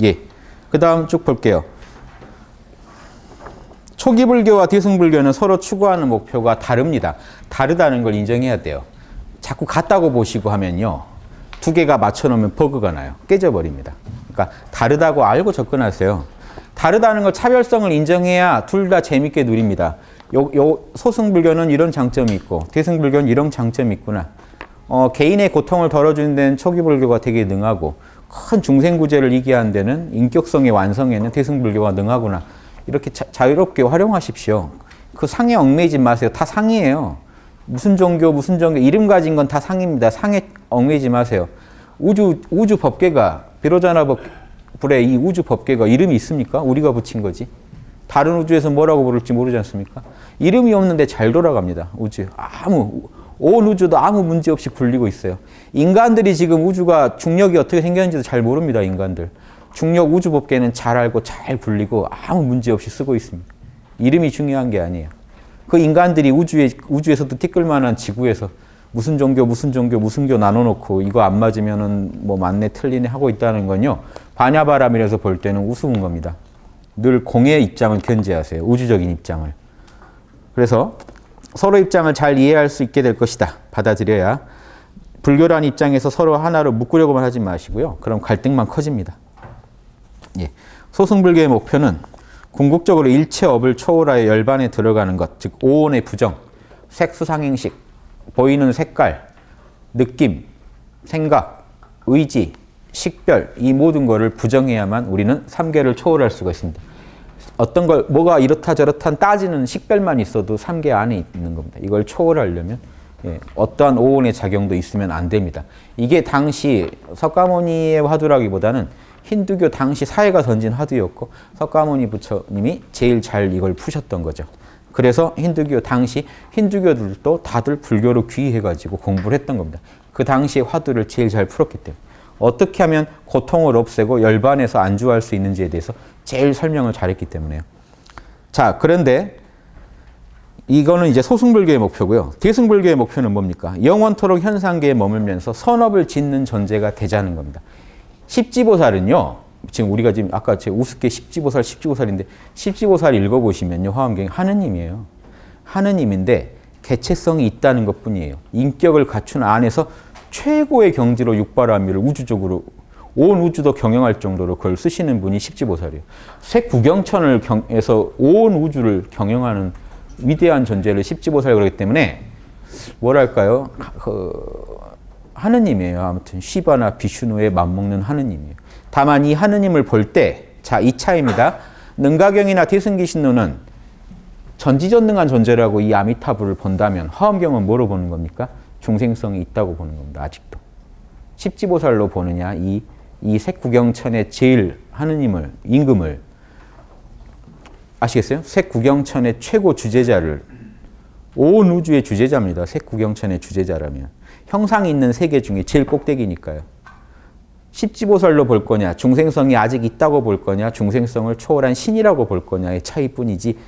예. 그 다음 쭉 볼게요. 초기 불교와 대승불교는 서로 추구하는 목표가 다릅니다. 다르다는 걸 인정해야 돼요. 자꾸 같다고 보시고 하면요. 두 개가 맞춰놓으면 버그가 나요. 깨져버립니다. 그러니까 다르다고 알고 접근하세요. 다르다는 걸 차별성을 인정해야 둘 다 재밌게 누립니다. 요 소승불교는 이런 장점이 있고 대승불교는 이런 장점이 있구나. 개인의 고통을 덜어주는 데는 초기 불교가 되게 능하고 큰 중생구제를 이기하는 데는 인격성의 완성에는 대승불교가 능하구나. 이렇게 자유롭게 활용하십시오. 그 상에 얽매이지 마세요. 다 상이에요. 무슨 종교 이름 가진 건 다 상입니다. 상에 얽매이지 마세요. 우주 법계가 비로자나 불의 이 우주 법계가 이름이 있습니까? 우리가 붙인 거지. 다른 우주에서 뭐라고 부를지 모르지 않습니까? 이름이 없는데 잘 돌아갑니다. 온 우주도 아무 문제 없이 굴리고 있어요. 인간들이 지금 우주가 중력이 어떻게 생겼는지도 잘 모릅니다. 인간들. 중력 우주 법계는 잘 알고 잘 굴리고 아무 문제 없이 쓰고 있습니다. 이름이 중요한 게 아니에요. 그 인간들이 우주에서도 티끌만한 지구에서 무슨 종교 나눠놓고 이거 안 맞으면은 뭐 맞네 틀리네 하고 있다는 건요. 반야바람이라서 볼 때는 우스운 겁니다. 늘 공의 입장을 견지하세요. 우주적인 입장을. 그래서 서로 입장을 잘 이해할 수 있게 될 것이다. 받아들여야. 불교라는 입장에서 서로 하나로 묶으려고만 하지 마시고요. 그럼 갈등만 커집니다. 예. 소승불교의 목표는 궁극적으로 일체업을 초월하여 열반에 들어가는 것, 즉 오온의 부정, 색수상행식, 보이는 색깔, 느낌, 생각, 의지, 식별 이 모든 것을 부정해야만 우리는 삼계를 초월할 수가 있습니다. 어떤 걸 뭐가 이렇다 저렇다 따지는 식별만 있어도 삼계 안에 있는 겁니다. 이걸 초월하려면 어떠한 오온의 작용도 있으면 안 됩니다. 이게 당시 석가모니의 화두라기보다는 힌두교 당시 사회가 던진 화두였고 석가모니 부처님이 제일 잘 이걸 푸셨던 거죠. 그래서 당시 힌두교들도 다들 불교로 귀의해가지고 공부를 했던 겁니다. 그 당시의 화두를 제일 잘 풀었기 때문에 어떻게 하면 고통을 없애고 열반에서 안주할 수 있는지에 대해서 제일 설명을 잘했기 때문에요. 자, 그런데 이거는 이제 소승불교의 목표고요. 대승불교의 목표는 뭡니까? 영원토록 현상계에 머물면서 선업을 짓는 존재가 되자는 겁니다. 십지보살은요, 지금 우리가 지금 아까 제 우습게 십지보살인데 십지보살 읽어보시면요, 화엄경에 하느님이에요. 하느님인데 개체성이 있다는 것 뿐이에요. 인격을 갖춘 안에서 최고의 경지로 육바라밀을 우주적으로 온 우주도 경영할 정도로 그걸 쓰시는 분이 십지보살이에요. 색구경천을 해서 온 우주를 경영하는 위대한 존재를 십지보살 그러기 때문에 뭐랄까요? 하느님이에요. 아무튼 시바나 비슈누에 맞먹는 하느님이에요. 다만 이 하느님을 볼 때, 자, 이 차이입니다. 능가경이나 대승기신노는 전지전능한 존재라고 이 아미타불을 본다면 화엄경은 뭐로 보는 겁니까? 중생성이 있다고 보는 겁니다. 아직도. 십지보살로 보느냐, 이 색구경천의 제일 하느님을, 임금을 아시겠어요? 색구경천의 최고 주제자를 온 우주의 주제자입니다. 색구경천의 주제자라면. 형상이 있는 세계 중에 제일 꼭대기니까요. 십지보살로 볼 거냐, 중생성이 아직 있다고 볼 거냐, 중생성을 초월한 신이라고 볼 거냐의 차이뿐이지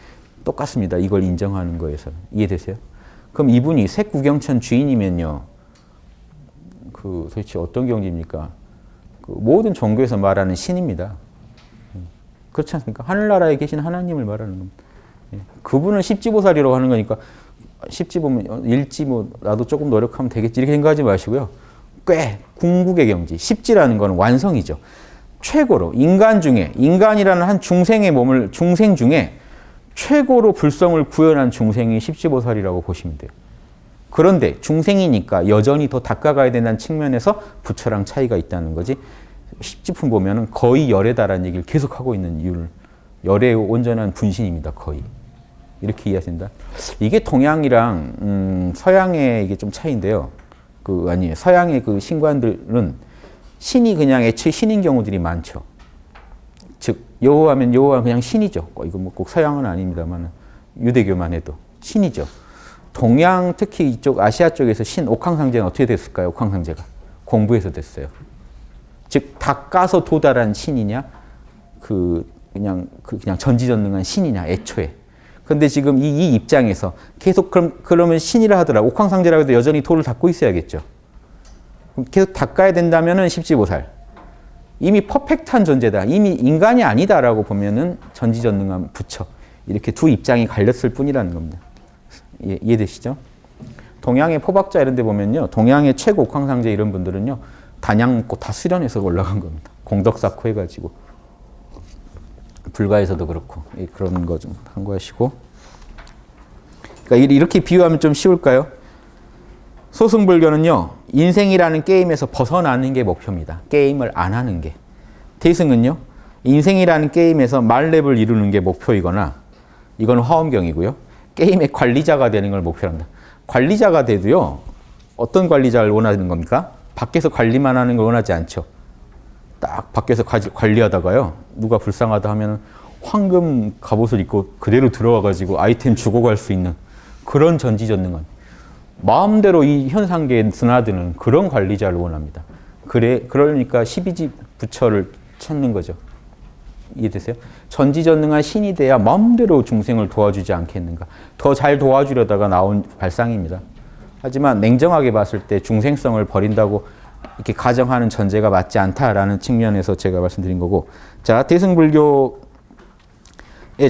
똑같습니다. 이걸 인정하는 거에서. 이해되세요? 그럼 이분이 색구경천 주인이면요. 도대체 어떤 경지입니까? 모든 종교에서 말하는 신입니다. 그렇지 않습니까? 하늘나라에 계신 하나님을 말하는 겁니다. 그분을 십지보살이라고 하는 거니까 십지보면 일지 나도 조금 노력하면 되겠지 이렇게 생각하지 마시고요. 꽤 궁극의 경지, 십지라는 건 완성이죠. 최고로 인간이라는 한 중생 중에 최고로 불성을 구현한 중생이 십지보살이라고 보시면 돼요. 그런데 중생이니까 여전히 더 닦아가야 된다는 측면에서 부처랑 차이가 있다는 거지. 십지품 보면은 거의 열에 달하는 얘기를 계속하고 있는 이유를 열의 온전한 분신입니다. 거의. 이렇게 이해하신다. 이게 동양이랑 서양의 이게 좀 차이인데요. 아니에요. 서양의 그 신관들은 신이 그냥 애초에 신인 경우들이 많죠. 즉 여호와면 여호와 그냥 신이죠. 이거 뭐 꼭 서양은 아닙니다만 유대교만 해도 신이죠. 동양 특히 이쪽 아시아 쪽에서 신 옥황상제는 어떻게 됐을까요? 옥황상제가 공부해서 됐어요. 즉 닦아서 도달한 신이냐, 그냥 전지전능한 신이냐 애초에. 근데 지금 이 입장에서 계속 그러면 신이라 하더라. 옥황상제라고 해도 여전히 도를 닦고 있어야겠죠. 계속 닦아야 된다면은 십지보살. 이미 퍼펙트한 존재다. 이미 인간이 아니다라고 보면은 전지전능한 부처. 이렇게 두 입장이 갈렸을 뿐이라는 겁니다. 이해되시죠? 동양의 포박자 이런 데 보면요. 동양의 최고 옥황상제 이런 분들은요. 단양 먹고 다 수련해서 올라간 겁니다. 공덕 쌓고 해가지고. 불가에서도 그렇고. 그런 거 좀 참고하시고. 그러니까 이렇게 비유하면 좀 쉬울까요? 소승불교는요. 인생이라는 게임에서 벗어나는 게 목표입니다. 게임을 안 하는 게. 대승은요. 인생이라는 게임에서 만렙을 이루는 게 목표이거나 이건 화엄경이고요. 게임의 관리자가 되는 걸 목표로 합니다. 관리자가 돼도요. 어떤 관리자를 원하는 겁니까? 밖에서 관리만 하는 걸 원하지 않죠. 딱 밖에서 관리하다가요. 누가 불쌍하다 하면 황금 갑옷을 입고 그대로 들어와가지고 아이템 주고 갈 수 있는 그런 전지전능한 마음대로 이 현상계에 드나드는 그런 관리자를 원합니다. 그러니까 12지 부처를 찾는 거죠. 이해되세요? 전지전능한 신이 돼야 마음대로 중생을 도와주지 않겠는가. 더 잘 도와주려다가 나온 발상입니다. 하지만 냉정하게 봤을 때 중생성을 버린다고 이렇게 가정하는 전제가 맞지 않다라는 측면에서 제가 말씀드린 거고. 자, 대승불교의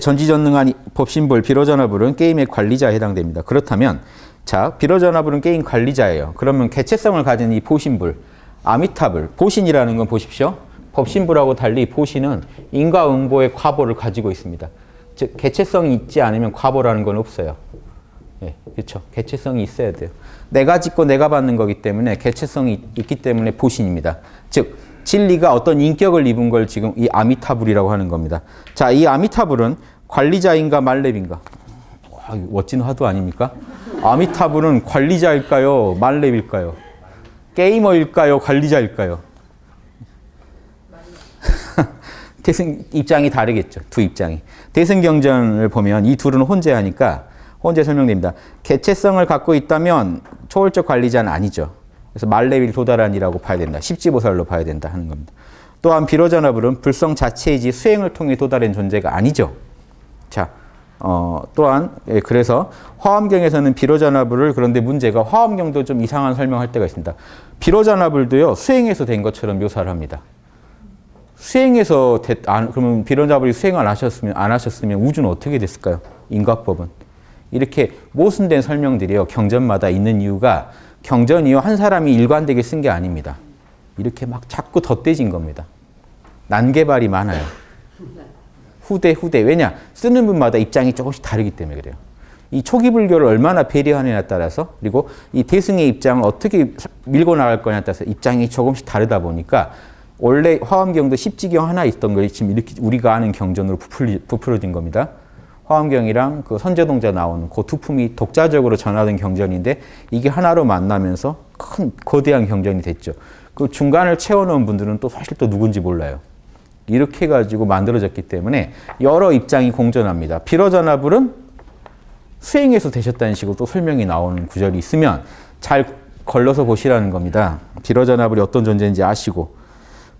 전지전능한 법신불, 비로전화불은 게임의 관리자에 해당됩니다. 그렇다면 자, 비로전화불은 게임 관리자예요. 그러면 개체성을 가진 이 보신불, 아미타불, 보신이라는 건 보십시오. 법신불하고 달리 보신은 인과응보의 과보를 가지고 있습니다. 즉 개체성이 있지 않으면 과보라는 건 없어요. 예, 그렇죠. 개체성이 있어야 돼요. 내가 짓고 내가 받는 거기 때문에 개체성이 있기 때문에 보신입니다. 즉 진리가 어떤 인격을 입은 걸 지금 이 아미타불이라고 하는 겁니다. 자, 이 아미타불은 관리자인가 말렙인가? 와, 멋진 화두 아닙니까? 아미타불은 관리자일까요? 말렙일까요? 게이머일까요? 관리자일까요? 대승 입장이 다르겠죠. 두 입장이. 대승경전을 보면 이 둘은 혼재하니까 혼재 설명됩니다. 개체성을 갖고 있다면 초월적 관리자는 아니죠. 그래서 말렙일 도달한이라고 봐야 된다. 십지보살로 봐야 된다 하는 겁니다. 또한 비로전화불은 불성 자체이지 수행을 통해 도달한 존재가 아니죠. 자, 또한 그래서 화엄경에서는 비로전화불을 그런데 문제가 화엄경도 좀 이상한 설명할 때가 있습니다. 비로전화불도요 수행해서 된 것처럼 묘사를 합니다. 수행해서 그러면 비로전화불이 수행 안 하셨으면 우주는 어떻게 됐을까요? 인과법은 이렇게 모순된 설명들이요 경전마다 있는 이유가 경전이요 한 사람이 일관되게 쓴 게 아닙니다. 이렇게 막 자꾸 덧대진 겁니다. 난개발이 많아요. 후대. 왜냐? 쓰는 분마다 입장이 조금씩 다르기 때문에 그래요. 이 초기 불교를 얼마나 배려하느냐에 따라서 그리고 이 대승의 입장을 어떻게 밀고 나갈 거냐에 따라서 입장이 조금씩 다르다 보니까 원래 화엄경도 십지경 하나 있던 것이 지금 이렇게 우리가 아는 경전으로 부풀어진 겁니다. 화엄경이랑 그 선제동자 나오는 그 두 품이 독자적으로 전하던 경전인데 이게 하나로 만나면서 큰 거대한 경전이 됐죠. 그 중간을 채워놓은 분들은 또 사실 또 누군지 몰라요. 이렇게 해가지고 만들어졌기 때문에 여러 입장이 공존합니다. 비로전화불은 수행해서 되셨다는 식으로 또 설명이 나오는 구절이 있으면 잘 걸러서 보시라는 겁니다. 비로전화불이 어떤 존재인지 아시고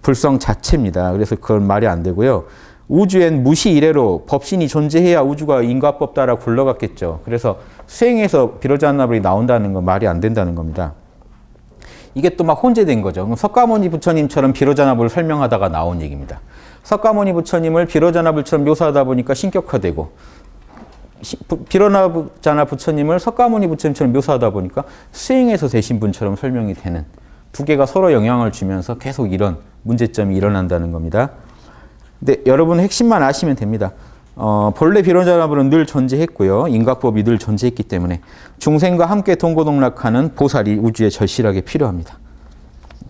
불성 자체입니다. 그래서 그건 말이 안 되고요. 우주엔 무시 이래로 법신이 존재해야 우주가 인과법 따라 굴러갔겠죠. 그래서 수행해서 비로전화불이 나온다는 건 말이 안 된다는 겁니다. 이게 또 막 혼재된 거죠. 그럼 석가모니 부처님처럼 비로전화불을 설명하다가 나온 얘기입니다. 석가모니 부처님을 비로전화불처럼 묘사하다 보니까 신격화되고 비로전화 부처님을 석가모니 부처님처럼 묘사하다 보니까 수행해서 되신 분처럼 설명이 되는 두 개가 서로 영향을 주면서 계속 이런 문제점이 일어난다는 겁니다. 근데 여러분 핵심만 아시면 됩니다. 본래 비로전화불은 늘 존재했고요. 인과법이 늘 존재했기 때문에 중생과 함께 동고동락하는 보살이 우주에 절실하게 필요합니다.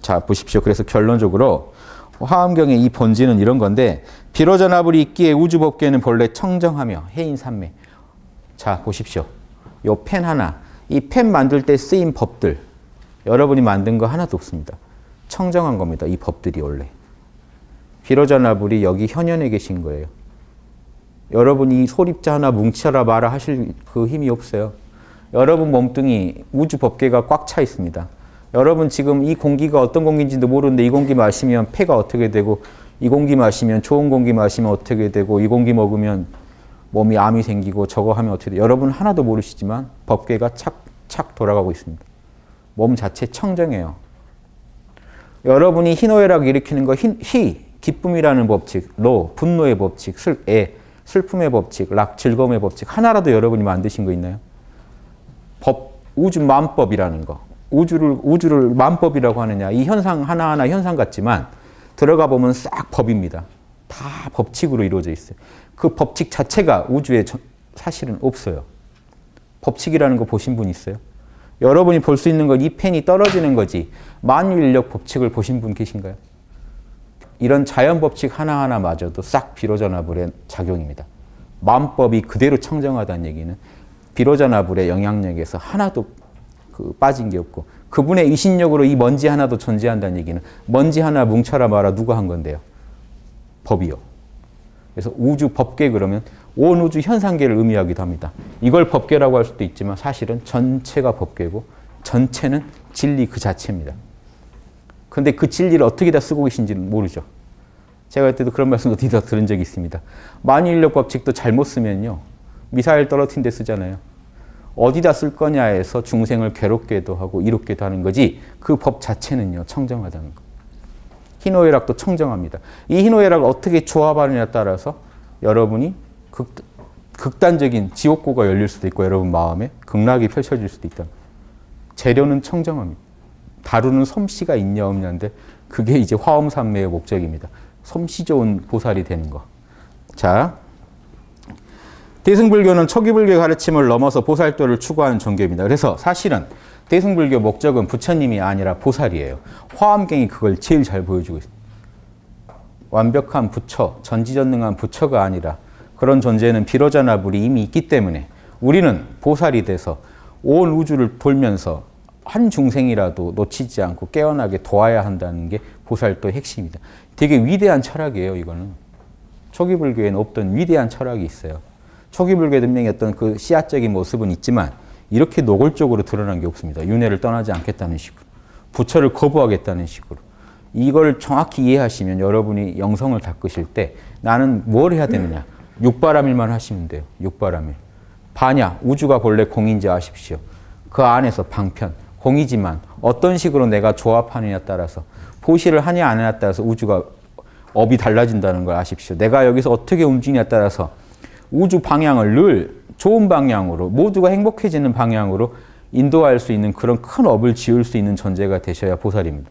자, 보십시오. 그래서 결론적으로 화엄경의 이 본질은 이런 건데 비로전화불이 있기에 우주법계는 본래 청정하며 해인산매. 자, 보십시오. 요 펜 하나, 이 펜 만들 때 쓰인 법들 여러분이 만든 거 하나도 없습니다. 청정한 겁니다. 이 법들이 원래. 비로전화불이 여기 현현에 계신 거예요. 여러분이 소립자 하나 뭉쳐라 마라 하실 그 힘이 없어요. 여러분 몸뚱이 우주 법계가 꽉 차 있습니다. 여러분 지금 이 공기가 어떤 공기인지도 모르는데 이 공기 마시면 폐가 어떻게 되고 이 공기 마시면 좋은 공기 마시면 어떻게 되고 이 공기 먹으면 몸이 암이 생기고 저거 하면 어떻게 돼요. 여러분 하나도 모르시지만 법계가 착착 돌아가고 있습니다. 몸 자체 청정해요. 여러분이 희노애락을 일으키는 거 기쁨이라는 법칙, 분노의 법칙, 슬픔의 법칙, 즐거움의 법칙 하나라도 여러분이 만드신 거 있나요? 우주 만법이라는 거. 우주를 만법이라고 하느냐. 이 현상 하나하나 현상 같지만 들어가 보면 싹 법입니다. 다 법칙으로 이루어져 있어요. 그 법칙 자체가 우주에 사실은 없어요. 법칙이라는 거 보신 분 있어요? 여러분이 볼 수 있는 건 이 펜이 떨어지는 거지 만유인력 법칙을 보신 분 계신가요? 이런 자연 법칙 하나하나마저도 싹 비로자나불의 작용입니다. 만법이 그대로 청정하다는 얘기는 비로자나불의 영향력에서 하나도 빠진 게 없고 그분의 이신력으로 이 먼지 하나도 존재한다는 얘기는 먼지 하나 뭉쳐라 마라 누가 한 건데요? 법이요. 그래서 우주 법계 그러면 온 우주 현상계를 의미하기도 합니다. 이걸 법계라고 할 수도 있지만 사실은 전체가 법계고 전체는 진리 그 자체입니다. 그런데 그 진리를 어떻게 다 쓰고 계신지는 모르죠. 제가 그때도 그런 말씀 어디다 들은 적이 있습니다. 만유인력 법칙도 잘못 쓰면요. 미사일 떨어뜨린 데 쓰잖아요. 어디다 쓸 거냐에서 중생을 괴롭게도 하고 이롭게도 하는 거지 그 법 자체는요. 청정하다는 거. 희노애락도 청정합니다. 이 희노애락을 어떻게 조합하느냐에 따라서 여러분이 극단적인 지옥고가 열릴 수도 있고 여러분 마음에 극락이 펼쳐질 수도 있다. 재료는 청정합니다. 다루는 솜씨가 있냐 없냐인데 그게 이제 화엄산매의 목적입니다. 솜씨 좋은 보살이 되는 거. 자, 대승불교는 초기불교의 가르침을 넘어서 보살도를 추구하는 종교입니다. 그래서 사실은 대승불교 목적은 부처님이 아니라 보살이에요. 화엄경이 그걸 제일 잘 보여주고 있습니다. 완벽한 부처, 전지전능한 부처가 아니라 그런 존재는 비로자나불이 이미 있기 때문에 우리는 보살이 돼서 온 우주를 돌면서 한 중생이라도 놓치지 않고 깨어나게 도와야 한다는 게 보살도의 핵심입니다. 되게 위대한 철학이에요, 이거는. 초기불교에는 없던 위대한 철학이 있어요. 초기불교의 분명히 어떤 그 씨앗적인 모습은 있지만 이렇게 노골적으로 드러난 게 없습니다. 윤회를 떠나지 않겠다는 식으로. 부처를 거부하겠다는 식으로. 이걸 정확히 이해하시면 여러분이 영성을 닦으실 때 나는 뭘 해야 되느냐. 육바람일만 하시면 돼요. 육바람일. 반야, 우주가 본래 공인지 아십시오. 그 안에서 방편, 공이지만 어떤 식으로 내가 조합하느냐에 따라서 보시를 하냐 안 하냐에 따라서 우주가 업이 달라진다는 걸 아십시오. 내가 여기서 어떻게 움직이냐에 따라서 우주 방향을 늘 좋은 방향으로 모두가 행복해지는 방향으로 인도할 수 있는 그런 큰 업을 지을 수 있는 존재가 되셔야 보살입니다.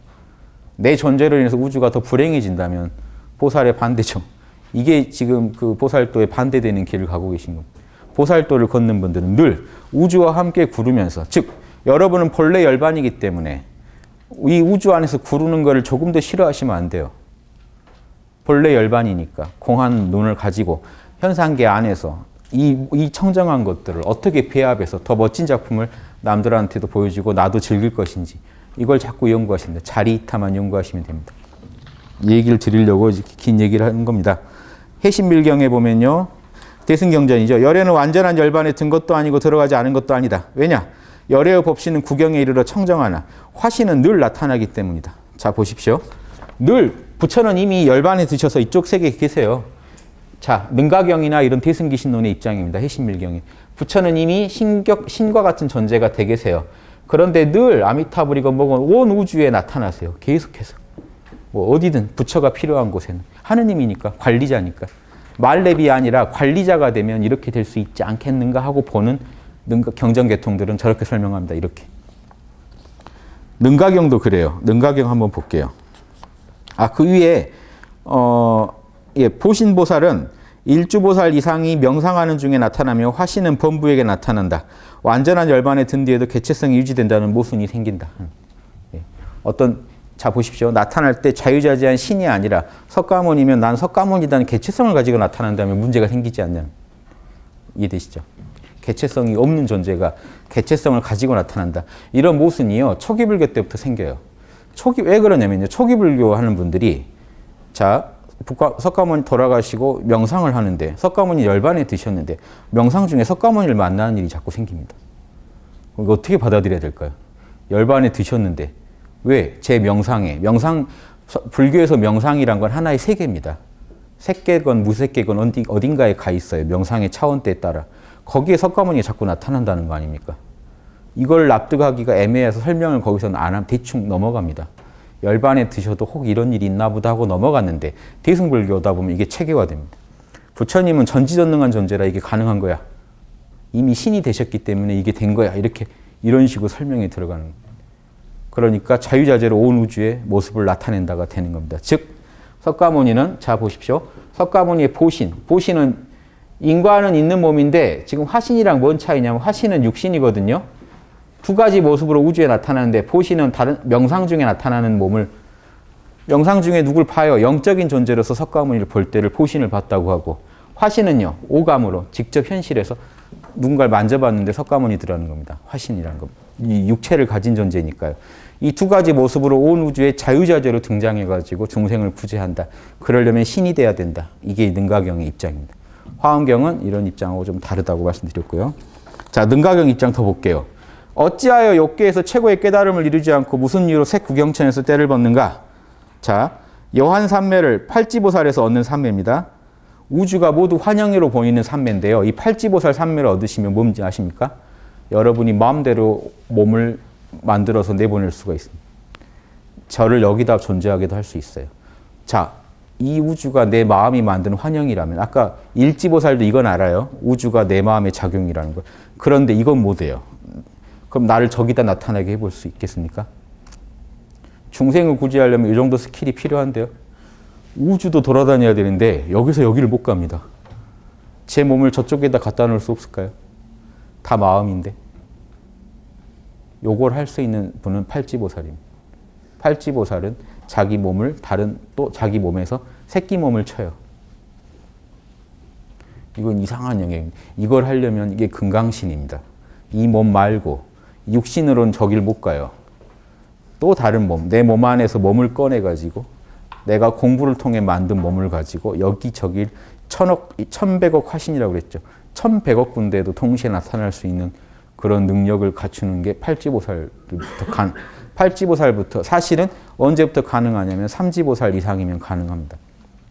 내 존재로 인해서 우주가 더 불행해진다면 보살의 반대죠. 이게 지금 그 보살도에 반대되는 길을 가고 계신 겁니다. 보살도를 걷는 분들은 늘 우주와 함께 구르면서 즉 여러분은 본래 열반이기 때문에 이 우주 안에서 구르는 것을 조금 더 싫어하시면 안 돼요. 본래 열반이니까 공한 눈을 가지고 현상계 안에서 이 청정한 것들을 어떻게 배합해서 더 멋진 작품을 남들한테도 보여주고 나도 즐길 것인지 이걸 자꾸 연구하십니다. 자리이타만 연구하시면 됩니다. 이 얘기를 드리려고 긴 얘기를 하는 겁니다. 해신밀경에 보면요. 대승경전이죠. 열애는 완전한 열반에 든 것도 아니고 들어가지 않은 것도 아니다. 왜냐? 열애의 법신은 구경에 이르러 청정하나 화신은 늘 나타나기 때문이다. 자 보십시오. 늘 부처는 이미 열반에 드셔서 이쪽 세계에 계세요. 자, 능가경이나 이런 대승기신론의 입장입니다. 해신밀경이. 부처는 이미 신과 같은 존재가 되 계세요. 그런데 늘 아미타불이건 뭐건 온 우주에 나타나세요. 계속해서. 뭐 어디든 부처가 필요한 곳에는. 하느님이니까, 관리자니까. 말렙이 아니라 관리자가 되면 이렇게 될 수 있지 않겠는가 하고 보는 경전계통들은 저렇게 설명합니다. 이렇게. 능가경도 그래요. 능가경 한번 볼게요. 그 위에 보신보살은 일주보살 이상이 명상하는 중에 나타나며 화신은 범부에게 나타난다. 완전한 열반에 든 뒤에도 개체성이 유지된다는 모순이 생긴다. 자 보십시오. 나타날 때 자유자재한 신이 아니라 석가모니면 난 석가모니다는 개체성을 가지고 나타난다면 문제가 생기지 않냐. 이해되시죠? 개체성이 없는 존재가 개체성을 가지고 나타난다. 이런 모순이요. 초기불교 때부터 생겨요. 왜 그러냐면요. 초기불교 하는 분들이 석가모니 돌아가시고 명상을 하는데 석가모니 열반에 드셨는데 명상 중에 석가모니를 만나는 일이 자꾸 생깁니다. 이거 어떻게 받아들여야 될까요? 열반에 드셨는데 왜? 제 불교에서 명상이란 건 하나의 세계입니다. 색계건 무색계건 어딘가에 가 있어요. 명상의 차원대에 따라. 거기에 석가모니가 자꾸 나타난다는 거 아닙니까? 이걸 납득하기가 애매해서 설명을 거기서는 안 하면 대충 넘어갑니다. 열반에 드셔도 혹 이런 일이 있나 보다 하고 넘어갔는데 대승불교다 보면 이게 체계화됩니다. 부처님은 전지전능한 존재라 이게 가능한 거야. 이미 신이 되셨기 때문에 이게 된 거야. 이런 식으로 설명이 들어가는 거예요. 그러니까 자유자재로 온 우주의 모습을 나타낸다가 되는 겁니다. 즉 석가모니는 자 보십시오. 석가모니의 보신. 보신은 인과는 있는 몸인데 지금 화신이랑 뭔 차이냐면 화신은 육신이거든요. 두 가지 모습으로 우주에 나타나는데 보신은 다른 명상 중에 나타나는 몸을 명상 중에 누굴 봐요. 영적인 존재로서 석가모니를 볼 때를 보신을 봤다고 하고 화신은요. 오감으로 직접 현실에서 누군가를 만져봤는데 석가모니더라는 겁니다. 화신이라는 것. 이 육체를 가진 존재니까요. 이 두 가지 모습으로 온 우주에 자유자재로 등장해가지고 중생을 구제한다. 그러려면 신이 돼야 된다. 이게 능가경의 입장입니다. 화엄경은 이런 입장하고 좀 다르다고 말씀드렸고요. 자, 능가경 입장 더 볼게요. 어찌하여 욕계에서 최고의 깨달음을 이루지 않고 무슨 이유로 색구경천에서 때를 벗는가? 자, 여한삼매를 팔지보살에서 얻는 삼매입니다. 우주가 모두 환영으로 보이는 삼매인데요. 이 팔지보살 삼매를 얻으시면 뭔지 아십니까? 여러분이 마음대로 몸을 만들어서 내보낼 수가 있습니다. 저를 여기다 존재하게도 할 수 있어요. 자, 이 우주가 내 마음이 만든 환영이라면 아까 일지보살도 이건 알아요. 우주가 내 마음의 작용이라는 걸. 그런데 이건 못해요. 그럼 나를 저기다 나타나게 해볼 수 있겠습니까? 중생을 구제하려면 이 정도 스킬이 필요한데요. 우주도 돌아다녀야 되는데 여기서 여기를 못 갑니다. 제 몸을 저쪽에다 갖다 놓을 수 없을까요? 다 마음인데. 요걸 할 수 있는 분은 팔지보살입니다. 팔지보살은 자기 몸을 다른 또 자기 몸에서 새끼 몸을 쳐요. 이건 이상한 영역입니다. 이걸 하려면 이게 금강신입니다. 이 몸 말고 육신으로는 저길 못 가요. 또 다른 몸, 내 몸 안에서 몸을 꺼내가지고 내가 공부를 통해 만든 몸을 가지고 여기저기 1100억 화신이라고 그랬죠. 1100억 군데에도 동시에 나타날 수 있는 그런 능력을 갖추는 게 팔지보살부터 사실은 언제부터 가능하냐면 삼지보살 이상이면 가능합니다.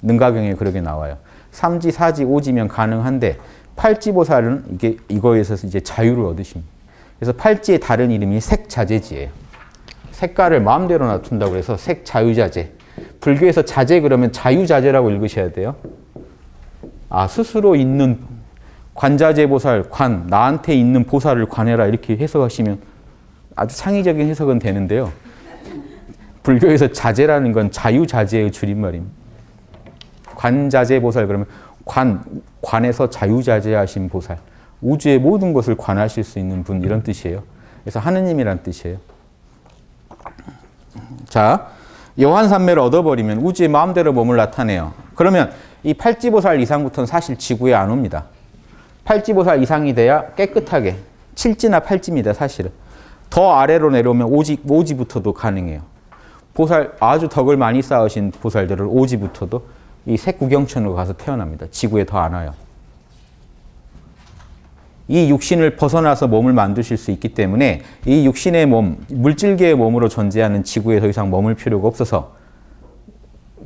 능가경에 그렇게 나와요. 3지, 4지, 5지면 가능한데 팔지보살은 이거에서 이제 자유를 얻으십니다. 그래서 팔지의 다른 이름이 색자재지예요. 색깔을 마음대로 놔둔다고 해서 색자유자재. 불교에서 자재 그러면 자유자재라고 읽으셔야 돼요. 아, 스스로 있는 관자재보살, 나한테 있는 보살을 관해라 이렇게 해석하시면 아주 창의적인 해석은 되는데요. 불교에서 자재라는 건 자유자재의 줄임말입니다. 관자재보살 그러면 관에서 자유자재하신 보살. 우주의 모든 것을 관하실 수 있는 분 이런 뜻이에요. 그래서 하느님이란 뜻이에요. 자, 여한삼매를 얻어버리면 우주의 마음대로 몸을 나타내요. 그러면 이 팔지보살 이상부터는 사실 지구에 안 옵니다. 팔지보살 이상이 돼야 깨끗하게 7지나 8지입니다. 사실은. 더 아래로 내려오면 오지부터도 가능해요. 보살 아주 덕을 많이 쌓으신 보살들은 오지부터도 이 색구경천으로 가서 태어납니다. 지구에 더 안 와요. 이 육신을 벗어나서 몸을 만드실 수 있기 때문에 이 육신의 몸, 물질계의 몸으로 존재하는 지구에 더 이상 머물 필요가 없어서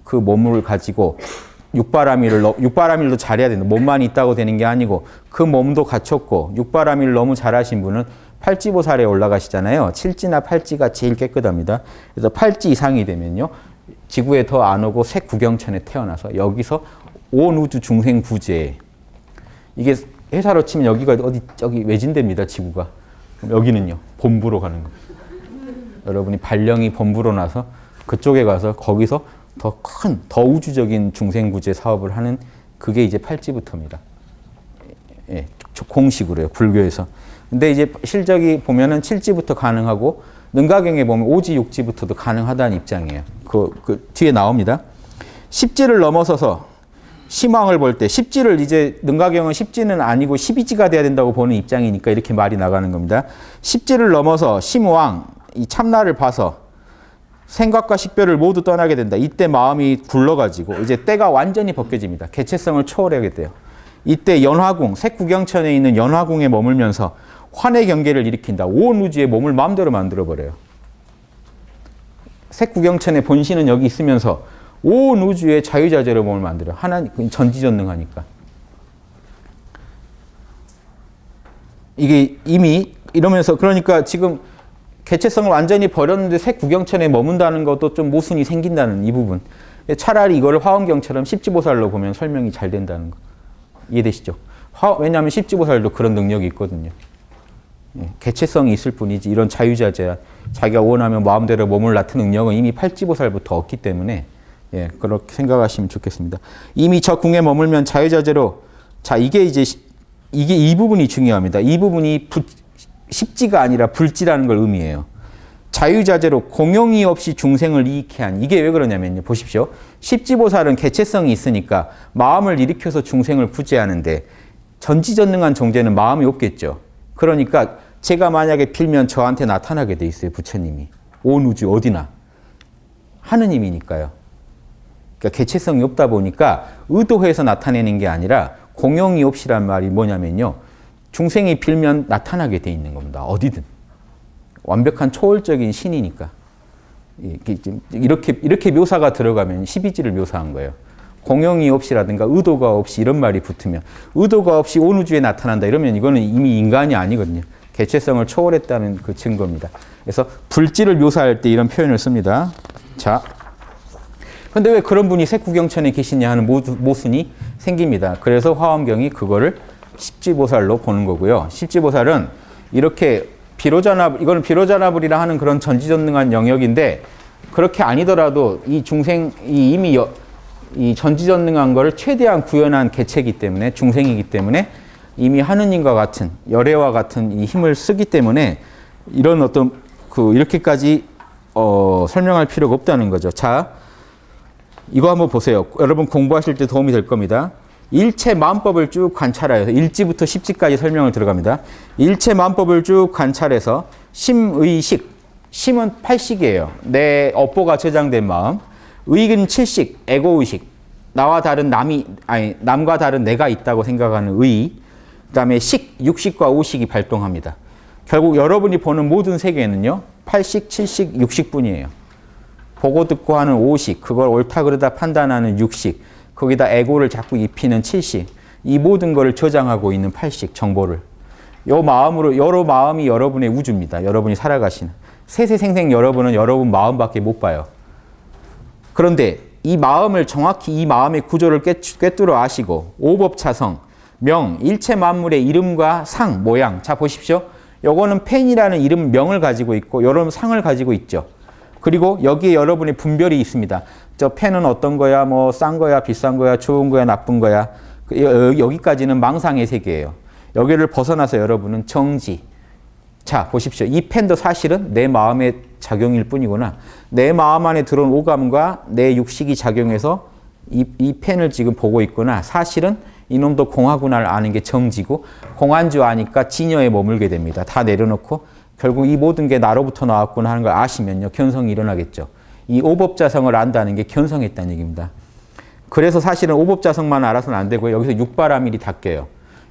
그 몸을 가지고 육바라밀도 잘해야 된다. 몸만 있다고 되는 게 아니고 그 몸도 갖췄고 육바라밀 너무 잘하신 분은 팔지보살에 올라가시잖아요. 7지나 8지가 제일 깨끗합니다. 그래서 8지 이상이 되면요. 지구에 더 안 오고 색구경천에 태어나서 여기서 온 우주 중생 구제에 이게 회사로 치면 여기가 저기 외진대입니다. 지구가. 그럼 여기는요. 본부로 가는 거예요. 여러분이 발령이 본부로 나서 그쪽에 가서 거기서 더 우주적인 중생구제 사업을 하는 그게 이제 팔지부터입니다. 예, 공식으로요. 불교에서. 근데 이제 실적이 보면은 7지부터 가능하고 능가경에 보면 5지, 6지부터도 가능하다는 입장이에요. 그 뒤에 나옵니다. 10지를 넘어서서 심왕을 볼 때 10지를 이제 능가경은 10지는 아니고 12지가 돼야 된다고 보는 입장이니까 이렇게 말이 나가는 겁니다. 10지를 넘어서 심왕, 이 참나를 봐서 생각과 식별을 모두 떠나게 된다. 이때 마음이 굴러가지고 이제 때가 완전히 벗겨집니다. 개체성을 초월하게 돼요. 이때 연화궁, 색구경천에 있는 연화궁에 머물면서 환의 경계를 일으킨다. 온 우주의 몸을 마음대로 만들어버려요. 색구경천의 본신은 여기 있으면서 온 우주의 자유자재로 몸을 만들어요. 하나님 전지전능하니까. 이게 이미 이러면서 그러니까 지금 개체성을 완전히 버렸는데 색구경천에 머문다는 것도 좀 모순이 생긴다는 이 부분. 차라리 이거를 화엄경처럼 십지보살로 보면 설명이 잘 된다는 거. 이해되시죠? 왜냐하면 십지보살도 그런 능력이 있거든요. 개체성이 있을 뿐이지 이런 자유자재야 자기가 원하면 마음대로 몸을 나타내는 능력은 이미 팔지보살부터 없기 때문에 그렇게 생각하시면 좋겠습니다. 이미 저 궁에 머물면 자유자재로 자 이게 이 부분이 중요합니다. 이 부분이 십지가 아니라 불지라는 걸 의미해요. 자유자재로 공용이 없이 중생을 이익해 한 이게 왜 그러냐면요. 보십시오. 십지보살은 개체성이 있으니까 마음을 일으켜서 중생을 구제하는데 전지전능한 존재는 마음이 없겠죠. 그러니까 제가 만약에 빌면 저한테 나타나게 돼 있어요. 부처님이. 온 우주 어디나. 하느님이니까요. 그러니까 개체성이 없다 보니까 의도해서 나타내는 게 아니라 공용이 없이란 말이 뭐냐면요. 중생이 빌면 나타나게 돼 있는 겁니다. 어디든. 완벽한 초월적인 신이니까. 이렇게 묘사가 들어가면 12지를 묘사한 거예요. 공용이 없이라든가 의도가 없이 이런 말이 붙으면 의도가 없이 온 우주에 나타난다 이러면 이거는 이미 인간이 아니거든요. 개체성을 초월했다는 그 증거입니다. 그래서 불지를 묘사할 때 이런 표현을 씁니다. 자, 근데 왜 그런 분이 색구경천에 계시냐 하는 모순이 생깁니다. 그래서 화엄경이 그거를 십지보살로 보는 거고요. 십지보살은 이렇게 이거는 비로자나불이라 하는 그런 전지전능한 영역인데 그렇게 아니더라도 이 중생이 이미 이 전지전능한 거를 최대한 구현한 개체이기 때문에 중생이기 때문에 이미 하느님과 같은 열애와 같은 이 힘을 쓰기 때문에 이런 어떤 이렇게까지 설명할 필요가 없다는 거죠. 자, 이거 한번 보세요. 여러분 공부하실 때 도움이 될 겁니다. 일체 마음법을 쭉 관찰하여서 1지부터 10지까지 설명을 들어갑니다. 일체 마음법을 쭉 관찰해서 심의식, 심은 8식이에요. 내 업보가 저장된 마음. 의익은 7식, 에고의식. 남과 다른 내가 있다고 생각하는 의. 그 다음에 식, 6식과 5식이 발동합니다. 결국 여러분이 보는 모든 세계는요, 8식, 7식, 6식뿐이에요. 보고 듣고 하는 5식, 그걸 옳다 그르다 판단하는 6식, 거기다 에고를 자꾸 입히는 7식, 이 모든 것을 저장하고 있는 8식 정보를. 여러 마음이 여러분의 우주입니다. 여러분이 살아가시는. 세세생생 여러분은 여러분 마음밖에 못 봐요. 그런데 이 마음을 정확히 이 마음의 구조를 꿰뚫어 아시고 오법차성, 명, 일체 만물의 이름과 상, 모양. 자 보십시오. 요거는 펜이라는 이름 명을 가지고 있고 여러분 상을 가지고 있죠. 그리고 여기에 여러분의 분별이 있습니다. 저 펜은 어떤 거야, 뭐 싼 거야, 비싼 거야, 좋은 거야, 나쁜 거야. 여기까지는 망상의 세계예요. 여기를 벗어나서 여러분은 정지. 자, 보십시오. 이 펜도 사실은 내 마음의 작용일 뿐이구나. 내 마음 안에 들어온 오감과 내 육식이 작용해서 이 펜을 지금 보고 있구나. 사실은 이놈도 공하구나를 아는 게 정지고 공한 줄 아니까 진여에 머물게 됩니다. 다 내려놓고 결국 이 모든 게 나로부터 나왔구나 하는 걸 아시면요. 견성이 일어나겠죠. 이 오법자성을 안다는 게 견성했다는 얘기입니다. 그래서 사실은 오법자성만 알아서는 안 되고요. 여기서 육바라밀이 닦여요.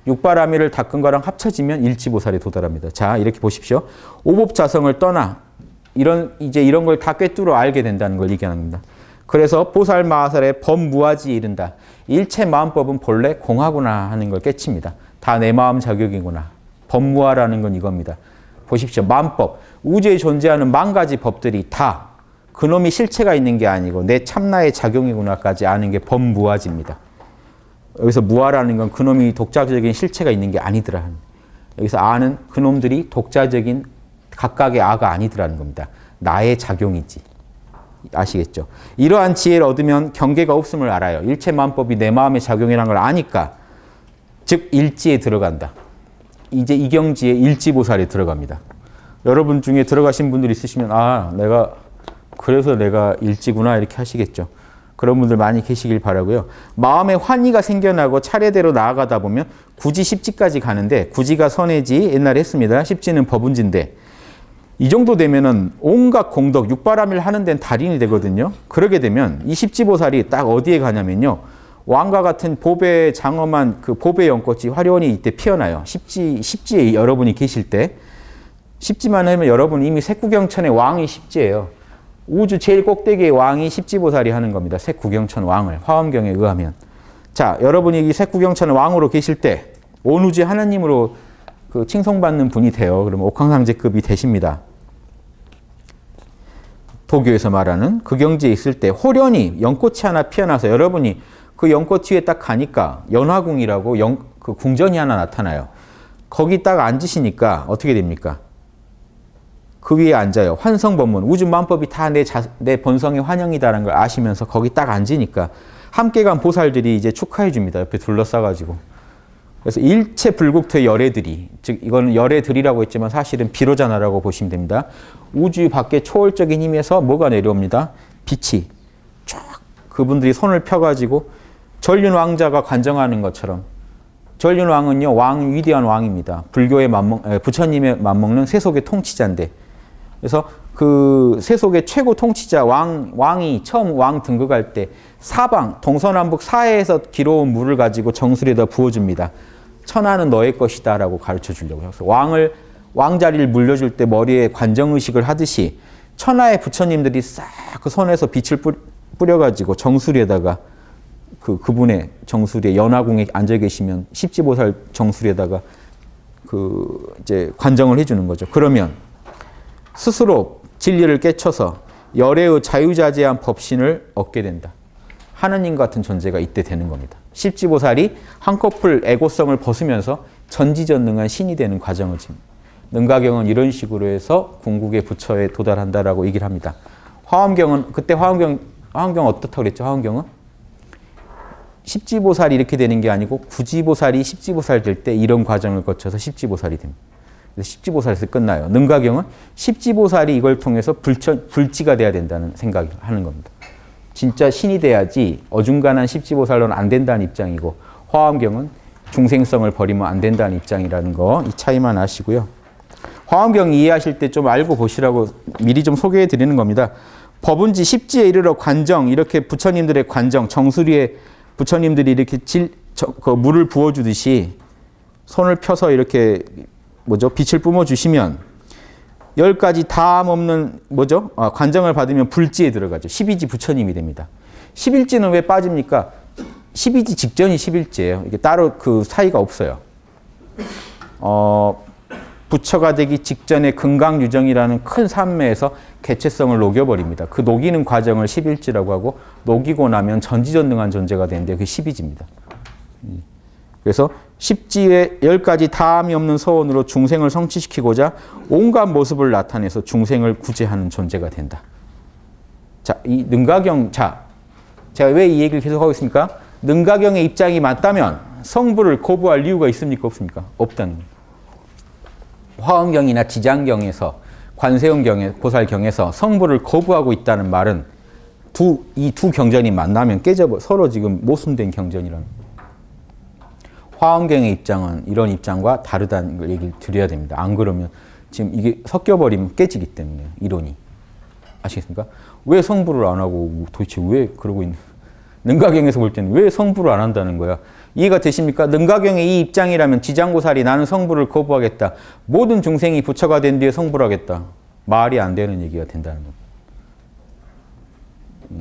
육바라밀을 닦은 거랑 합쳐지면 일지보살에 도달합니다. 자, 이렇게 보십시오. 오법자성을 떠나 이런 걸 다 꿰뚫어 알게 된다는 걸 얘기합니다. 그래서 보살 마하살의 범무아지에 이른다. 일체 마음법은 본래 공하구나 하는 걸 깨칩니다. 다 내 마음 자격이구나. 범무아라는 건 이겁니다. 보십시오. 마음법. 우주에 존재하는 만 가지 법들이 다 그놈이 실체가 있는 게 아니고 내 참나의 작용이구나까지 아는 게 범무아지입니다. 여기서 무아라는 건 그놈이 독자적인 실체가 있는 게 아니더라. 여기서 아는 그놈들이 독자적인 각각의 아가 아니더라는 겁니다. 나의 작용이지. 아시겠죠? 이러한 지혜를 얻으면 경계가 없음을 알아요. 일체 마음법이 내 마음의 작용이라는 걸 아니까 즉 일지에 들어간다. 이제 이경지에 일지보살에 들어갑니다. 여러분 중에 들어가신 분들 있으시면 그래서 내가 일지구나 이렇게 하시겠죠. 그런 분들 많이 계시길 바라고요. 마음에 환희가 생겨나고 차례대로 나아가다 보면 구지 십지까지 가는데 구지가 선해지 옛날에 했습니다. 십지는 법운지인데 이 정도 되면은 온갖 공덕 육바라밀 하는 데는 달인이 되거든요. 그러게 되면 이 십지보살이 딱 어디에 가냐면요. 왕과 같은 보배 장엄한 그 보배 연꽃이 화려히 이때 피어나요. 십지에 여러분이 계실 때 십지만 하면 여러분 이미 색구경천의 왕이 십지예요. 우주 제일 꼭대기의 왕이 십지보살이 하는 겁니다. 색구경천 왕을 화엄경에 의하면. 자, 여러분이 이 색구경천 왕으로 계실 때 온 우주 하나님으로 그 칭송받는 분이 돼요. 그러면 옥황상제급이 되십니다. 도교에서 말하는 그 경지에 있을 때 호련히 연꽃이 하나 피어나서 여러분이 그 연꽃 위에 딱 가니까 연화궁이라고 그 궁전이 하나 나타나요. 거기 딱 앉으시니까 어떻게 됩니까? 그 위에 앉아요. 환성법문, 우주만법이 다 내 본성의 환영이다라는 걸 아시면서 거기 딱 앉으니까 함께 간 보살들이 이제 축하해 줍니다. 옆에 둘러싸가지고. 그래서 일체 불국토의 열애들이, 즉 이거는 열애들이라고 했지만 사실은 비로자나라고 보시면 됩니다. 우주 밖에 초월적인 힘에서 뭐가 내려옵니다? 빛이 쫙 그분들이 손을 펴가지고 전륜 왕자가 관정하는 것처럼, 전륜 왕은요 위대한 왕입니다. 불교의 부처님의 맞먹는 세속의 통치자인데, 그래서 그 세속의 최고 통치자 왕이 처음 왕 등극할 때 사방 동서남북 사해에서 길어온 물을 가지고 정수리에다 부어줍니다. 천하는 너의 것이다 라고 가르쳐 주려고. 그래서 왕자리를 물려줄 때 머리에 관정의식을 하듯이 천하의 부처님들이 싹 그 손에서 빛을 뿌려가지고 정수리에다가 그분의 정수리에 연화궁에 앉아 계시면 십지보살 정수리에다가 이제 관정을 해주는 거죠. 그러면 스스로 진리를 깨쳐서 열애의 자유자재한 법신을 얻게 된다. 하느님 같은 존재가 이때 되는 겁니다. 십지보살이 한꺼풀 에고성을 벗으면서 전지전능한 신이 되는 과정을 지금 능가경은 이런 식으로 해서 궁극의 부처에 도달한다라고 얘기를 합니다. 화엄경은 그때 화엄경 어떻다고 그랬죠? 화엄경은 십지보살이 이렇게 되는 게 아니고 구지보살이 십지보살 될 때 이런 과정을 거쳐서 십지보살이 됩니다. 십지보살에서 끝나요. 능가경은 십지보살이 이걸 통해서 불지가 돼야 된다는 생각을 하는 겁니다. 진짜 신이 돼야지 어중간한 십지보살로는 안 된다는 입장이고, 화엄경은 중생성을 버리면 안 된다는 입장이라는 거, 이 차이만 아시고요. 화엄경 이해하실 때 좀 알고 보시라고 미리 좀 소개해 드리는 겁니다. 법은지 십지에 이르러 관정, 이렇게 부처님들의 관정, 정수리에 부처님들이 이렇게 그 물을 부어주듯이 손을 펴서 이렇게 빛을 뿜어주시면 10가지 다함 없는 관정을 받으면 불지에 들어가죠. 12지 부처님이 됩니다. 11지는 왜 빠집니까? 12지 직전이 11지예요. 이게 따로 그 사이가 없어요. 부처가 되기 직전에 금강유정이라는 큰 산매에서 개체성을 녹여버립니다. 그 녹이는 과정을 11지라고 하고, 녹이고 나면 전지전능한 존재가 되는데 그게 12지입니다. 그래서 10지에 10가지 다함이 없는 서원으로 중생을 성취시키고자 온갖 모습을 나타내서 중생을 구제하는 존재가 된다. 자, 이 능가경, 제가 왜 이 얘기를 계속 하고 있습니까? 능가경의 입장이 맞다면 성부를 거부할 이유가 있습니까? 없습니까? 없다는 거예요. 화엄경이나 지장경에서, 관세음경에, 보살경에서 성부를 거부하고 있다는 말은 이 두 경전이 만나면 서로 지금 모순된 경전이라는 거예요. 화엄경의 입장은 이런 입장과 다르다는 걸 얘기를 드려야 됩니다. 안 그러면 지금 이게 섞여버리면 깨지기 때문에, 이론이. 아시겠습니까? 왜 성부를 안 하고 도대체 왜 그러고 있는, 능가경에서 볼 때는 왜 성부를 안 한다는 거야? 이해가 되십니까? 능가경의 이 입장이라면 지장보살이 나는 성부를 거부하겠다, 모든 중생이 부처가 된 뒤에 성부를 하겠다, 말이 안 되는 얘기가 된다는 겁니다.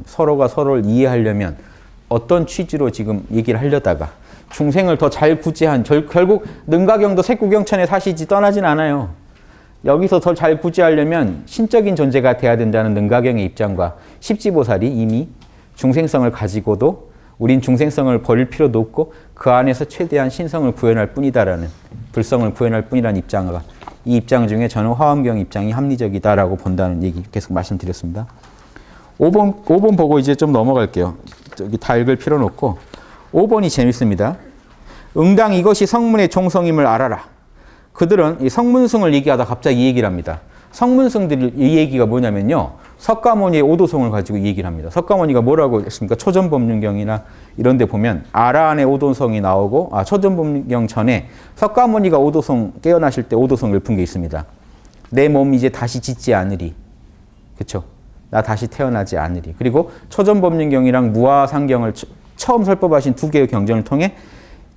서로가 서로를 이해하려면 어떤 취지로 지금 얘기를 하려다가 중생을 더 잘 구제한, 결국 능가경도 색구경천에 사시지 떠나진 않아요. 여기서 더 잘 구제하려면 신적인 존재가 돼야 된다는 능가경의 입장과 십지보살이 이미 중생성을 가지고도 우린 중생성을 버릴 필요도 없고 그 안에서 최대한 신성을 구현할 뿐이다라는, 불성을 구현할 뿐이라는 입장과, 이 입장 중에 저는 화엄경 입장이 합리적이다라고 본다는 얘기 계속 말씀드렸습니다. 5번 보고 이제 좀 넘어갈게요. 저기 다 읽을 필요는 없고 5번이 재밌습니다. 응당 이것이 성문의 종성임을 알아라. 그들은 이 성문승을 얘기하다 갑자기 이 얘기를 합니다. 성문승들이 이 얘기가 뭐냐면요, 석가모니의 오도성을 가지고 이 얘기를 합니다. 석가모니가 뭐라고 했습니까? 초전법륜경이나 이런 데 보면 아라한의 오도성이 나오고, 초전법륜경 전에 석가모니가 오도성 깨어나실 때 오도성 읊은 게 있습니다. 내 몸 이제 다시 짓지 않으리. 그렇죠? 나 다시 태어나지 않으리. 그리고 초전법륜경이랑 무아상경을 처음 설법하신 두 개의 경전을 통해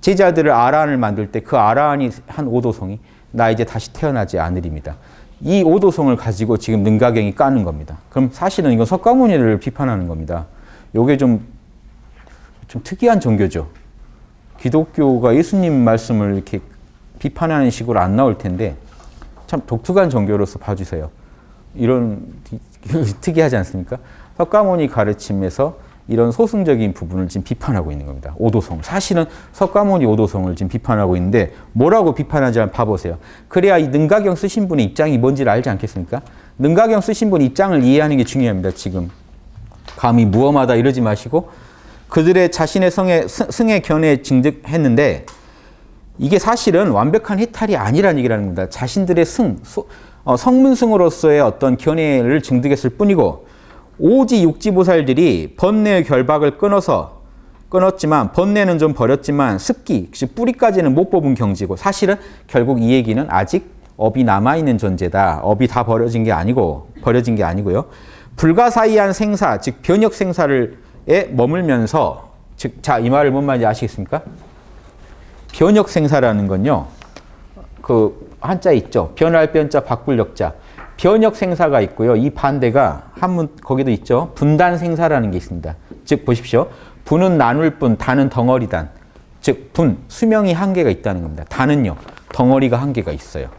제자들을 아라한을 만들 때 그 아라한이 한 오도성이 나 이제 다시 태어나지 않으리입니다. 이 오도성을 가지고 지금 능가경이 까는 겁니다. 그럼 사실은 이건 석가모니를 비판하는 겁니다. 이게 좀 특이한 종교죠. 기독교가 예수님 말씀을 이렇게 비판하는 식으로 안 나올 텐데 참 독특한 종교로서 봐주세요. 이런 특이하지 않습니까? 석가모니 가르침에서 이런 소승적인 부분을 지금 비판하고 있는 겁니다. 오도성. 사실은 석가모니 오도성을 지금 비판하고 있는데 뭐라고 비판하는지 한번 봐보세요. 그래야 이 능가경 쓰신 분의 입장이 뭔지를 알지 않겠습니까? 능가경 쓰신 분의 입장을 이해하는 게 중요합니다. 지금 감히 무엄하다 이러지 마시고 그들의 자신의 승의 견해에 증득했는데 이게 사실은 완벽한 해탈이 아니라는 얘기라는 겁니다. 자신들의 성문승으로서의 어떤 견해를 증득했을 뿐이고 오지 육지보살들이 번뇌의 결박을 끊었지만 번뇌는 좀 버렸지만 습기, 뿌리까지는 못 뽑은 경지고 사실은 결국 이 얘기는 아직 업이 남아있는 존재다. 업이 다 버려진 게 아니고요. 불가사의한 생사, 즉 변혁 생사에 머물면서 자, 이 말을 뭔 말인지 아시겠습니까? 변혁 생사라는 건요. 그 한자 있죠. 변할 변자 바꿀 역자. 변혁 생사가 있고요. 이 반대가 한문 거기도 있죠. 분단 생사라는 게 있습니다. 즉 보십시오. 분은 나눌 뿐, 단은 덩어리단. 즉 수명이 한계가 있다는 겁니다. 단은요. 덩어리가 한계가 있어요.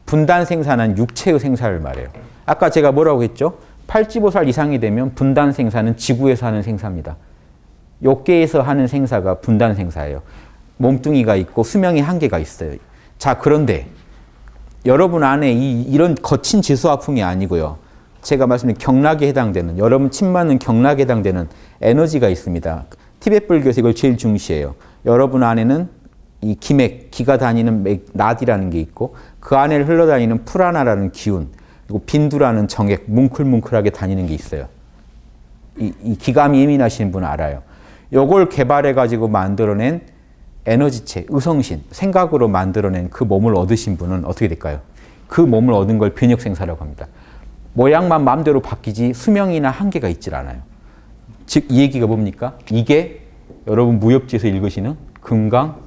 분단 생사는 육체의 생사를 말해요. 아까 제가 뭐라고 했죠? 팔지보살 이상이 되면 분단 생사는 지구에서 하는 생사입니다. 욕계에서 하는 생사가 분단 생사예요. 몸뚱이가 있고 수명이 한계가 있어요. 자, 그런데 여러분 안에 이런 거친 지수화풍이 아니고요. 제가 말씀드린 경락에 해당되는, 여러분 침 맞는 경락에 해당되는 에너지가 있습니다. 티베트 불교에서 이걸 제일 중시해요. 여러분 안에는 이 기맥, 기가 다니는 나디라는 게 있고 그 안에 흘러다니는 프라나라는 기운, 그리고 빈두라는 정액, 뭉클뭉클하게 다니는 게 있어요. 이 기감이 예민하신 분은 알아요. 요걸 개발해가지고 만들어낸 에너지체, 의성신, 생각으로 만들어낸 그 몸을 얻으신 분은 어떻게 될까요? 그 몸을 얻은 걸 변혁생사라고 합니다. 모양만 마음대로 바뀌지 수명이나 한계가 있질 않아요. 즉, 이 얘기가 뭡니까? 이게 여러분 무협지에서 읽으시는 금강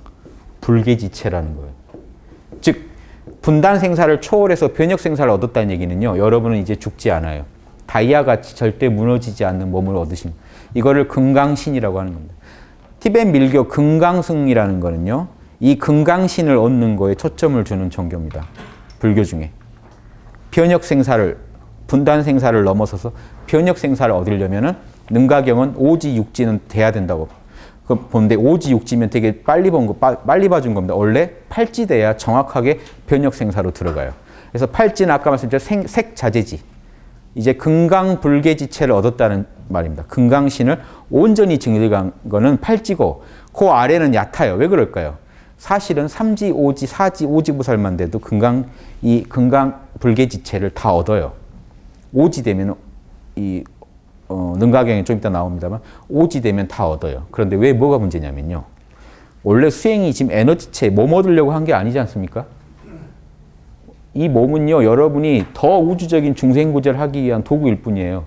불계지체라는 거예요. 즉, 분단생사를 초월해서 변혁생사를 얻었다는 얘기는요. 여러분은 이제 죽지 않아요. 다이아같이 절대 무너지지 않는 몸을 얻으신 이거를 금강신이라고 하는 겁니다. 티베트 밀교 금강승이라는 거는요. 이 금강신을 얻는 거에 초점을 주는 종교입니다. 불교 중에. 변혁생사를, 분단생사를 넘어서서 변혁생사를 얻으려면은 능가경은 오지육지는 돼야 된다고 보는데 오지육지면 되게 빨리 봐준 겁니다. 원래 팔지돼야 정확하게 변혁생사로 들어가요. 그래서 팔지는 아까 말씀드린 색자재지. 이제 금강불계지체를 얻었다는 말입니다. 금강신을 온전히 증득한 거는 팔지고 그 아래는 얕아요. 왜 그럴까요? 사실은 3지, 5지, 4지, 5지부살만 돼도 금강불계지체를 다 얻어요. 5지 되면 능가경에 좀 이따 나옵니다만 5지 되면 다 얻어요. 그런데 왜 뭐가 문제냐면요. 원래 수행이 지금 에너지체, 몸 얻으려고 한 게 아니지 않습니까? 이 몸은요, 여러분이 더 우주적인 중생구제를 하기 위한 도구일 뿐이에요.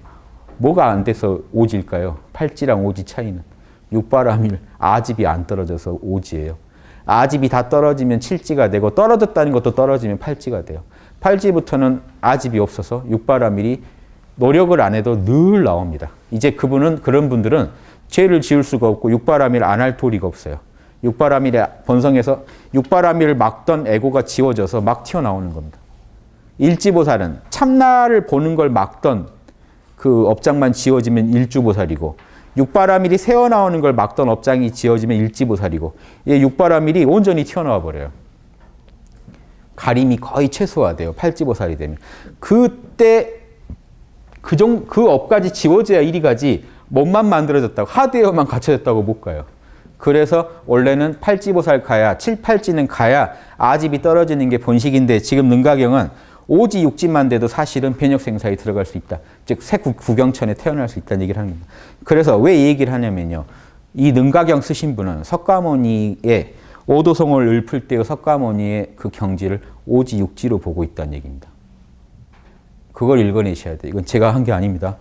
뭐가 안 돼서 오지일까요? 팔지랑 오지 차이는. 육바라밀, 아집이 안 떨어져서 오지예요. 아집이 다 떨어지면 칠지가 되고 떨어졌다는 것도 떨어지면 팔지가 돼요. 팔지부터는 아집이 없어서 육바라밀이 노력을 안 해도 늘 나옵니다. 이제 그런 분들은 죄를 지을 수가 없고 육바라밀 안 할 도리가 없어요. 육바라밀의 본성에서 육바라밀을 막던 에고가 지워져서 막 튀어나오는 겁니다. 일지보살은 참나를 보는 걸 막던 그 업장만 지워지면 일주보살이고 육바라밀이 새어나오는 걸 막던 업장이 지워지면 일지보살이고 육바라밀이 온전히 튀어나와 버려요. 가림이 거의 최소화돼요. 팔지보살이 되면. 그때 그 업까지 지워져야 이리 가지 몸만 만들어졌다고 하드웨어만 갖춰졌다고 못 가요. 그래서 원래는 팔지보살 가야 7, 8지는 가야 아집이 떨어지는 게 본식인데 지금 능가경은 5지, 6지만 돼도 사실은 변혁생사에 들어갈 수 있다. 즉 새 구경천에 태어날 수 있다는 얘기를 하는 겁니다. 그래서 왜 이 얘기를 하냐면요. 이 능가경 쓰신 분은 석가모니의 오도성을 읊을 때의 석가모니의 그 경지를 5지, 6지로 보고 있다는 얘기입니다. 그걸 읽어내셔야 돼요. 이건 제가 한 게 아닙니다.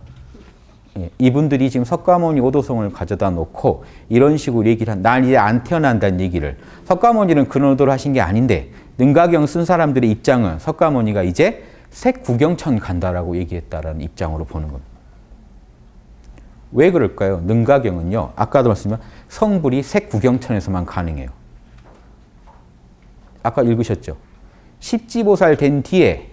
이분들이 지금 석가모니 오도성을 가져다 놓고 이런 식으로 얘기를 난 이제 안 태어난다는 얘기를 석가모니는 그런 의도를 하신 게 아닌데 능가경 쓴 사람들의 입장은 석가모니가 이제 색구경천 간다라고 얘기했다라는 입장으로 보는 겁니다. 왜 그럴까요? 능가경은요. 아까도 말씀드렸지만 성불이 색구경천에서만 가능해요. 아까 읽으셨죠? 십지보살 된 뒤에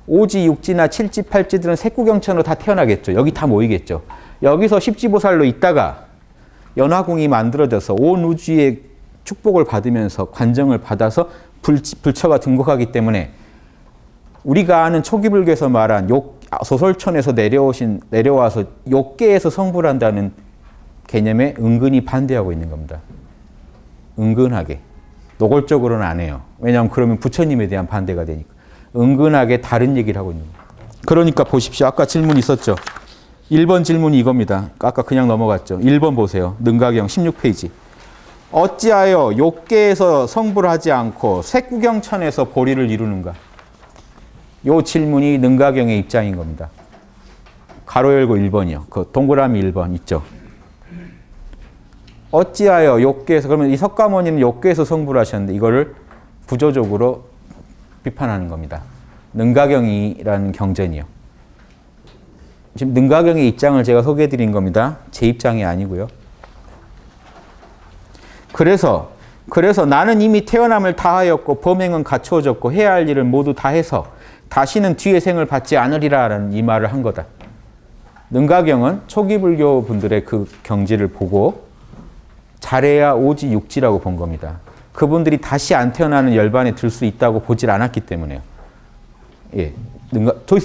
오지, 육지나 칠지, 팔지들은 색구경천으로 다 태어나겠죠. 여기 다 모이겠죠. 여기서 십지보살로 있다가 연화궁이 만들어져서 온 우주의 축복을 받으면서 관정을 받아서 불처가 등극하기 때문에 우리가 아는 초기불교에서 말한 소설촌에서 내려와서 욕계에서 성불 한다는 개념에 은근히 반대하고 있는 겁니다. 은근하게. 노골적으로는 안 해요. 왜냐하면 그러면 부처님에 대한 반대가 되니까. 은근하게 다른 얘기를 하고 있는 겁니다. 그러니까 보십시오. 아까 질문 있었죠. 1번 질문이 이겁니다. 아까 그냥 넘어갔죠. 1번 보세요. 능가경 16페이지. 어찌하여 욕계에서 성불하지 않고 색구경천에서 보리를 이루는가? 요 질문이 능가경의 입장인 겁니다. 가로 열고 1번이요. 그 동그라미 1번 있죠. 어찌하여 욕계에서, 그러면 이 석가모니는 욕계에서 성불하셨는데 이거를 구조적으로 비판하는 겁니다. 능가경이라는 경전이요. 지금 능가경의 입장을 제가 소개해 드린 겁니다. 제 입장이 아니고요. 그래서 나는 이미 태어남을 다하였고 범행은 갖추어졌고 해야 할 일을 모두 다 해서 다시는 뒤의 생을 받지 않으리라라는 이 말을 한 거다. 능가경은 초기 불교 분들의 그 경지를 보고 잘해야 오지 육지라고 본 겁니다. 그분들이 다시 안 태어나는 열반에 들 수 있다고 보질 않았기 때문에요. 예,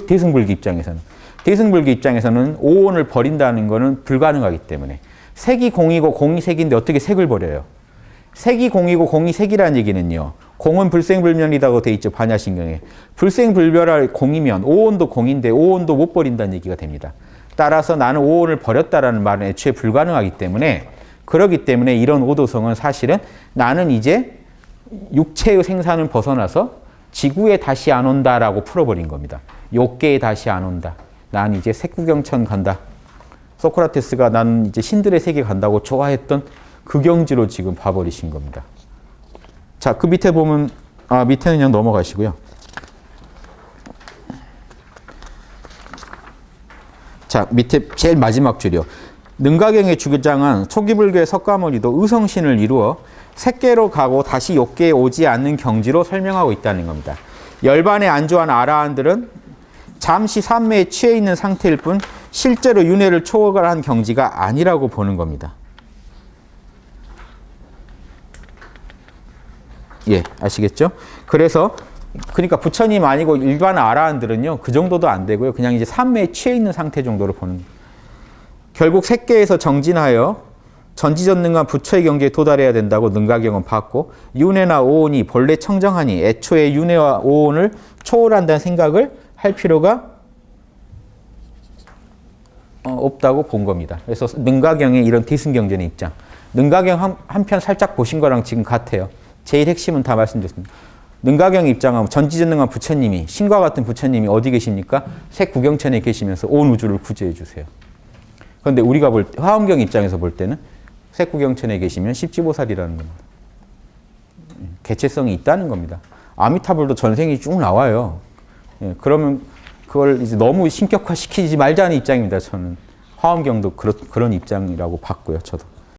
대승불교 입장에서는. 대승불교 입장에서는 오온을 버린다는 것은 불가능하기 때문에. 색이 공이고 공이 색인데 어떻게 색을 버려요? 색이 공이고 공이 색이라는 얘기는요. 공은 불생불멸이라고 돼 있죠. 반야신경에. 불생불멸할 공이면 오온도 공인데 오온도 못 버린다는 얘기가 됩니다. 따라서 나는 오온을 버렸다라는 말은 애초에 불가능하기 때문에 그렇기 때문에 이런 오도성은 사실은 나는 이제 육체의 생산을 벗어나서 지구에 다시 안 온다라고 풀어버린 겁니다. 욕계에 다시 안 온다. 난 이제 색구경천 간다. 소크라테스가 난 이제 신들의 세계 간다고 좋아했던 그 경지로 지금 봐버리신 겁니다. 자, 그 밑에 보면, 밑에는 그냥 넘어가시고요. 자, 밑에 제일 마지막 줄이요. 능가경의 주장은 초기불교의 석가모니도 의성신을 이루어 색계로 가고 다시 욕계에 오지 않는 경지로 설명하고 있다는 겁니다. 열반에 안주한 아라한들은 잠시 삼매에 취해 있는 상태일 뿐 실제로 윤회를 초월한 경지가 아니라고 보는 겁니다. 예, 아시겠죠? 그러니까 부처님 아니고 일반 아라한들은요, 그 정도도 안 되고요. 그냥 이제 삼매에 취해 있는 상태 정도로 보는 겁니다. 결국 색계에서 정진하여 전지전능한 부처의 경지에 도달해야 된다고 능가경은 봤고, 윤회나 오온이 본래 청정하니 애초에 윤회와 오온을 초월한다는 생각을 할 필요가 없다고 본 겁니다. 그래서 능가경의 이런 디승경전의 입장. 능가경 한편 살짝 보신 거랑 지금 같아요. 제일 핵심은 다 말씀드렸습니다. 능가경 입장은 전지전능한 부처님이, 신과 같은 부처님이 어디 계십니까? 색구경천에 계시면서 온 우주를 구제해 주세요. 그런데 우리가 화엄경 입장에서 볼 때는 색구경천에 계시면 십지보살이라는 겁니다. 개체성이 있다는 겁니다. 아미타불도 전생이 쭉 나와요. 예, 그러면 그걸 이제 너무 신격화시키지 말자는 입장입니다. 저는 화엄경도 그런 입장이라고 봤고요. 저도.